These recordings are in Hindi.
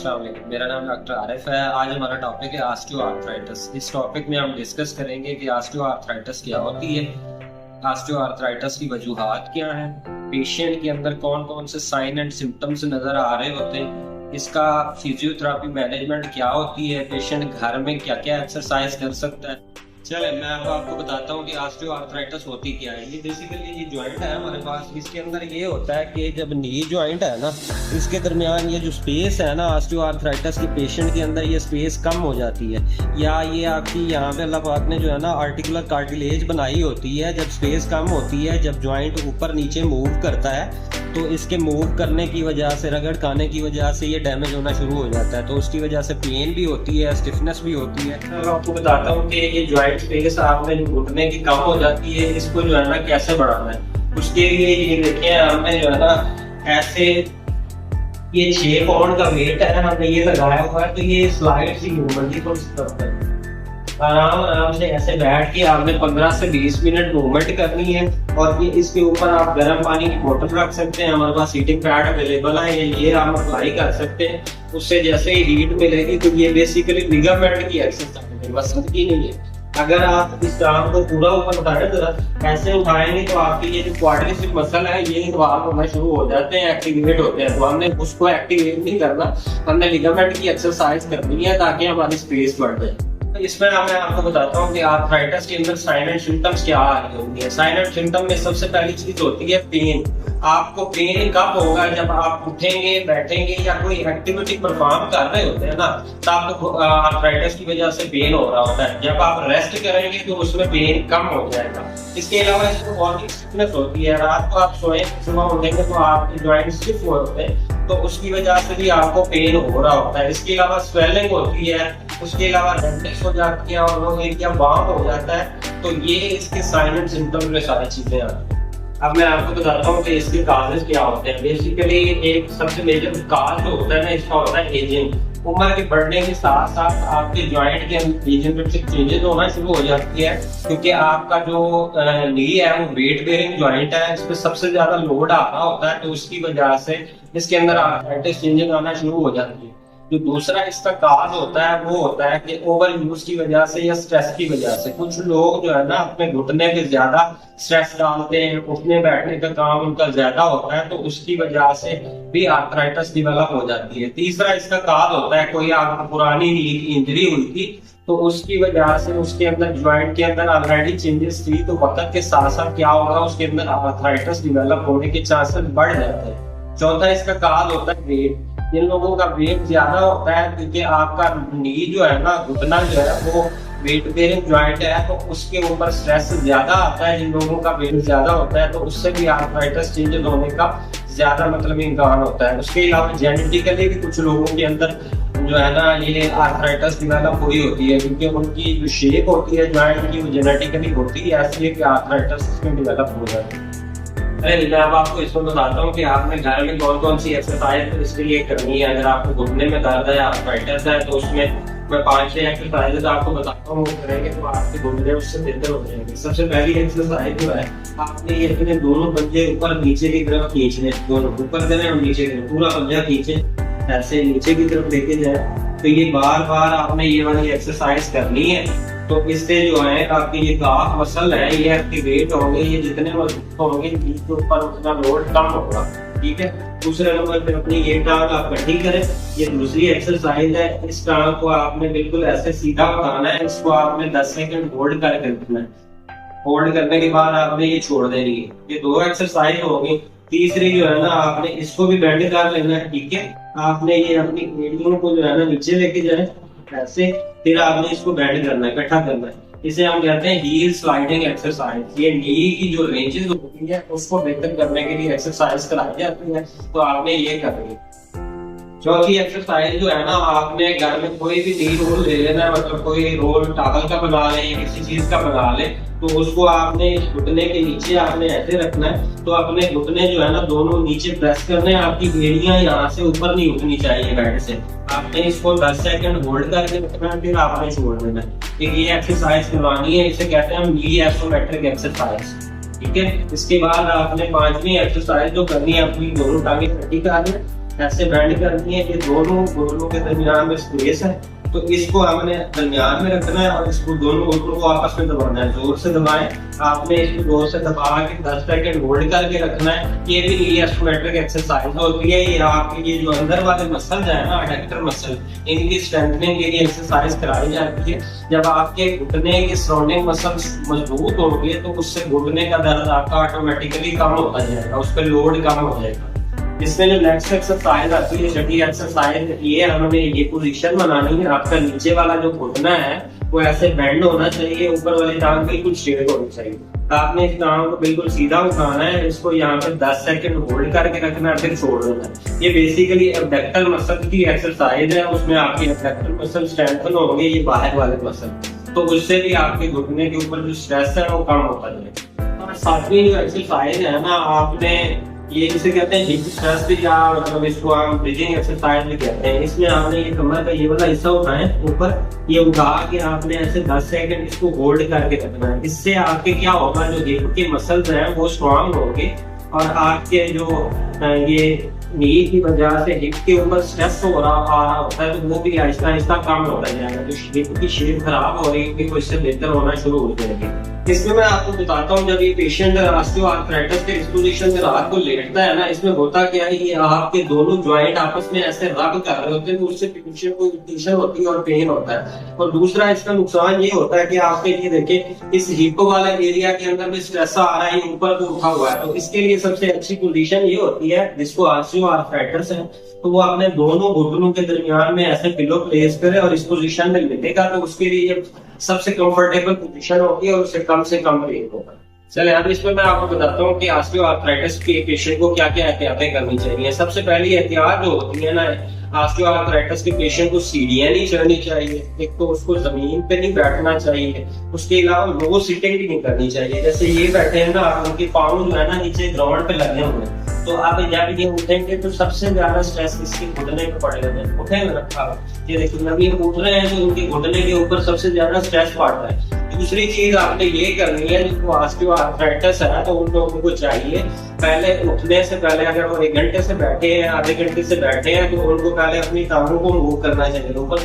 अस्सलाम वालेकुम। मेरा नाम डॉक्टर आरिफ है। आज हमारा टॉपिक है ऑस्टियोआर्थराइटिस। इस टॉपिक में हम डिस्कस करेंगे कि ऑस्टियोआर्थराइटिस क्या होती है, ऑस्टियोआर्थराइटिस की वजूहात क्या हैं, पेशेंट के अंदर कौन कौन से साइन एंड सिम्टम्स नज़र आ रहे होते हैं, इसका फिजियोथेरेपी मैनेजमेंट क्या होती है, पेशेंट घर में क्या क्या एक्सरसाइज कर सकता है। चले मैं आपको बताता हूँ कि ऑस्टियोआर्थराइटिस होती क्या है। ये बेसिकली ये जॉइंट है हमारे पास, इसके अंदर ये होता है कि जब नी जॉइंट है ना, इसके दरमियान ये जो स्पेस है ना, ऑस्टियोआर्थराइटिस के पेशेंट के अंदर ये स्पेस कम हो जाती है, या ये आपकी यहाँ पे अल्लाह पाक ने जो है ना आर्टिकुलर कार्टिलेज बनाई होती है। जब स्पेस कम होती है, जब जॉइंट ऊपर नीचे मूव करता है, तो इसके मूव करने की वजह से, रगड़ खाने की वजह से ये डैमेज होना शुरू हो जाता है। तो उसकी वजह से पेन भी होती है, स्टिफनेस भी होती है। मैं आपको बताता हूँ कि ये जॉइंट स्पेस आपने घुटने की कम हो जाती है, इसको जो है ना कैसे बढ़ाना है। उसके लिए ये देखिए, हमने जो है ना ऐसे ये 6 पाउंड का वेट है, हमने ये लगाया हुआ है। तो ये स्लाइड सी मूवमेंट की कोशिश आराम से ऐसे बैठ के आपने 15 से 20 मिनट मूवमेंट करनी है। और ये इसके ऊपर आप गर्म पानी की बोतल रख सकते हैं, हमारे पास हीटिंग पैड अवेलेबल है, ये आप अप्लाई कर सकते हैं। उससे जैसे ही हीट मिलेगी तो ये बेसिकली लिगामेंट की एक्सरसाइज है, मसल की नहीं है। अगर आप इस आर्म को पूरा ऊपर उठाएं, जरा ऐसे उठाएंगे तो आपकी ये जो क्वाड्रिसेप मसल है ये इन्वॉल्व होना शुरू हो जाते हैं, एक्टिवेट होते हैं। तो हमने उसको एक्टिवेट नहीं करना, हमने लिगामेंट की एक्सरसाइज करनी है ताकि हमारी स्पेस बढ़ जाए। तो इसमें मैं आपको बताता हूँ कि आर्थराइटिस के अंदर साइन एंड सिम्टम्स क्या होंगे। साइन एंड सिम्टम में सबसे पहली चीज होती है पेन। आपको पेन कब होगा? जब आप उठेंगे, बैठेंगे या कोई एक्टिविटी परफॉर्म कर रहे होते हैं ना, तो आपको आर्थराइटिस की वजह से पेन हो रहा होता है। जब आप रेस्ट करेंगे तो उसमें पेन कम हो जाएगा। इसके अलावा इसको बॉडी स्टिफनेस होती है। रात को आप सोए, सुबह उठेंगे तो आपके जॉइंट स्टिफ होते हैं, तो उसकी वजह से भी आपको पेन हो रहा होता है। इसके अलावा स्वेलिंग होती है, उसके अलावा रेडनेस हो जाती है और वो एरिया वार्म हो जाता है। तो ये इसके साइन एंड सिम्टम में सारी चीजें आती हैं। अब मैं आपको बताता हूँ कि इसके काजेस क्या होते हैं। बेसिकली एक सबसे मेजर काज जो होता है ना, इसका होता है एजिंग। उम्र के बढ़ने के साथ साथ आपके जॉइंट के अंदर डिजेनरेटिव चेंजेस होना शुरू हो जाती है, क्योंकि आपका जो नी है वो वेट बेयरिंग जॉइंट है, इस पर सबसे ज्यादा लोड आ रहा होता है। तो उसकी वजह से इसके अंदर आर्थराइटिस चेंजेस आना शुरू हो जाती है। जो दूसरा इसका काज होता है वो होता है कि ओवर यूज की वजह से या स्ट्रेस की वजह से। कुछ लोग जो है ना अपने घुटने पे ज्यादा स्ट्रेस डालते हैं, उठने बैठने का काम उनका ज्यादा होता है, तो उसकी वजह से भी आर्थराइटिस डेवलप हो जाती है। तीसरा इसका काज होता है कोई आपको पुरानी नी की इंजरी हुई थी, तो उसकी वजह से उसके अंदर जॉइंट के अंदर ऑलरेडी चेंजेस थी, तो वक्त के साथ साथ क्या होगा, उसके अंदर आर्थराइटिस डेवलप होने के चांसेस बढ़ जाते हैं। चौथा इसका काज होता है वेट। जिन लोगों का वेट ज्यादा होता है, क्योंकि आपका नी जो है ना, घुटना जो है वो वेट बेयरिंग जॉइंट है, तो उसके ऊपर स्ट्रेस ज्यादा आता है। जिन लोगों का वेट ज्यादा होता है तो उससे भी आर्थराइटिस चेंजेस होने का ज्यादा इम्कान होता है। उसके अलावा जेनेटिकली भी कुछ लोगों के अंदर जो है ना ये आर्थराइटिस डेवलप हुई होती है, क्योंकि उनकी जो शेप होती है जॉइंट की वो जेनेटिकली होती है, इसलिए कि आर्थराइटिस इसमें डेवलप हो जाती है। अरे मैं अब आपको इसमें बताता हूँ कि आपने घर में कौन कौन सी एक्सरसाइज इसके लिए करनी है। अगर आपको घुटने में दर्द है, आर्थराइटिस है, तो उसमें मैं 5-6 एक्सरसाइजेस आपको बताता हूँ, वो करेंगे तो आपके घुटने उससे बेहतर हो जाएंगे। सबसे पहली एक्सरसाइज जो है, आपने ये अपने दोनों पंजे ऊपर नीचे की तरफ खींचने, दोनों ऊपर देने और नीचे की पूरा पंजा खींचे, ऐसे नीचे की तरफ लेके जाए। तो ये बार बार आपने ये वाली एक्सरसाइज करनी है। तो इससे जो है आपकी ये काफ मसल है ये एक्टिवेट होंगे, ये जितने मजबूत होंगे इसके ऊपर उतना लोड कम होगा। ठीक है। दूसरे नंबर पे अपनी ये टांग आप गड्ढी करें, ये दूसरी एक्सरसाइज है। इस टांग को आपने बिल्कुल ऐसे सीधा उठाना है, इसको आपने 10 सेकंड होल्ड करके रखना है। होल्ड करने के बाद आपने ये छोड़ देनी है। ये 2 एक्सरसाइज होगी। तीसरी जो है ना, आपने इसको भी बेंड कर लेना है। ठीक है। आपने ये अपनी एड़ियों को जो है ना नीचे लेके जाए ऐसे, फिर आपने इसको बेंड करना है, इकट्ठा करना है। इसे हम कहते हैं हील स्लाइडिंग एक्सरसाइज। ये नी की जो रेंजेस होती है उसको बेहतर करने के लिए एक्सरसाइज कराई जाती है, तो आपने ये करनी है। चौथी एक्सरसाइज जो है ना, आपने घर में कोई भी नी रोल ले लेना है, मतलब कोई रोल टॉवल का बना ले या किसी चीज का बना ले, तो उसको आपने घुटने के नीचे आपने ऐसे रखना है। तो अपने घुटने जो है ना दोनों नीचे प्रेस करने हैं, आपकी एड़ियां यहाँ से ऊपर नहीं उठनी चाहिए बेड से। आपने इसको 10 सेकंड होल्ड करके रखना है, फिर आपने छोड़ देना है। ये एक्सरसाइज करवानी है, इसे कहते हैं हम नी आइसोमेट्रिक एक्सरसाइज। ठीक है। इसके बाद आपने 5वीं एक्सरसाइज जो करनी है, अपनी दोनों टांगे इकट्ठी करनी है, ऐसे बेंड करनी है कि दोनों घुटनों के दरमियान में स्पेस है, तो इसको हमने दरमियान में रखना है और इसको दोनों घुटनों को आपस में दबाना है, जोर से दबाएं। आपने इसको जोर से दबा के 10 सेकंड होल्ड करके रखना है। ये भी रिएस्टोमेट्रिक एक्सरसाइज होती है। ये आपके ये जो अंदर वाले मसल है ना, एडेक्टर मसल, इनकी स्ट्रेंथनिंग के लिए एक्सरसाइज कराई जाती है। जब आपके घुटने के सराउंडिंग मसल मजबूत होंगे तो उससे घुटने का दर्द आपका ऑटोमेटिकली कम होता जाएगा, उस पर लोड कम हो जाएगा। इसमें जो नेक्स्ट एक्सरसाइज आती है, छठी एक्सरसाइज, ये हमें ये पोजीशन बनानी है। आपका नीचे वाला जो घुटना है वो ऐसे बेंड होना चाहिए, ऊपर वाली टांग बिल्कुल स्ट्रेट होनी चाहिए। आपने इस टांग को बिल्कुल सीधा उठाना है, इसको यहाँ पे 10 सेकंड होल्ड करके रखना है, फिर छोड़ देना है। ये बेसिकली एब्डक्टल मसल की एक्सरसाइज है, उसमें आपकी एब्डक्टल मसल स्ट्रेंथन होंगे, ये बाहर वाले मसल, तो उससे भी आपके घुटने के ऊपर जो स्ट्रेस है वो कम होता है। और सातवीं जो एक्सरसाइज है ना, आपने ये जिसे कहते हैं हिप थ्रस्ट, या मतलब इसको हम ब्रीदिंग एक्सरसाइज भी कहते हैं। इसमें आपने ये कमर का ये वाला हिस्सा उठाएं ऊपर, ये उठा के आपने ऐसे 10 सेकंड इसको होल्ड करके रखना है। इससे आपके क्या होगा, जो हिप के मसल्स हैं वो स्ट्रांग होंगे और आपके जो ये नी की वजह से हिप के ऊपर स्ट्रेस हो रहा आ रहा होता है, तो वो भी आहिस्ता आहिस्ता कम होता जाएगा। जो हिप की शेप खराब हो रही है वो इससे बेहतर होना शुरू हो जाएगी। इसमें मैं आपको बताता हूँ, जब ये पेशेंट ऑस्टियोआर्थराइटिस के इस पोजीशन में रात को लेटता है ना, इसमें होता क्या है, ये आपके दोनों ज्वाइंट आपस में ऐसे रब कर रहे होते हैं, तो उससे पेशेंट को इरिटेशन होती है और पेन होता है। और दूसरा इसका नुकसान ये होता है कि आपके लिए देखिए, इस हिप वाले एरिया के अंदर भी स्ट्रेस आ रहा है, ऊपर को उठा हुआ है, तो इसके लिए सबसे अच्छी पोजीशन ये होती है, जिसको ऑस्टियोआर्थराइटिस है, तो वो अपने दोनों घुटनों के दरमियान में ऐसे पिलो प्लेस करे और इस पोजीशन में लेटेगा, तो उसके लिए सबसे कंफर्टेबल पोजीशन होगी और उससे कम पेन होगा। चले अब इसमें मैं आपको बताता हूँ कि ऑस्टियोआर्थराइटिस के पेशेंट को क्या क्या एहतियातें करनी चाहिए। सबसे पहली एहतियात जो होती है ना, ऑस्टियोआर्थराइटिस के पेशेंट को सीढ़ियां नहीं चढ़नी चाहिए। एक तो उसको जमीन पे नहीं बैठना चाहिए, उसके अलावा लो सिटिंग भी नहीं करनी चाहिए। जैसे ये बैठे हैं ना, उनके पाँव जो है ना नीचे ग्राउंड पे लगे हुए हैं, तो आप जब ये उठेंगे तो सबसे ज्यादा स्ट्रेस इसके घुटने पे पड़ेगा। उठेंगे रखा, ये देखिए अभी उठ रहे हैं तो उनके घुटने के ऊपर सबसे ज्यादा स्ट्रेस पड़ता है। दूसरी चीज आपने ये करनी है, जिनको ऑस्टियोआर्थराइटिस है तो उन लोगों को चाहिए पहले उठने से पहले, अगर वो 1 घंटे से बैठे हैं, आधे घंटे से बैठे हैं, तो उनको पहले अपनी टांगों को मूव करना चाहिए, ऊपर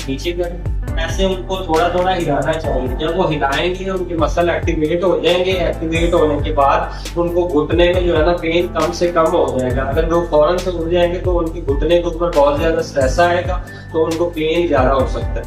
नीचे कर, ऐसे उनको थोड़ा थोड़ा हिलाना चाहिए। जब वो हिलाएंगे उनके मसल एक्टिवेट हो जाएंगे। एक्टिवेट होने के बाद उनको घुटने में जो है ना पेन कम से कम हो जाएगा। अगर लोग फौरन से उठ जाएंगे तो उनके घुटने के ऊपर बहुत ज्यादा स्ट्रेस आएगा, तो उनको पेन ज्यादा हो सकता है।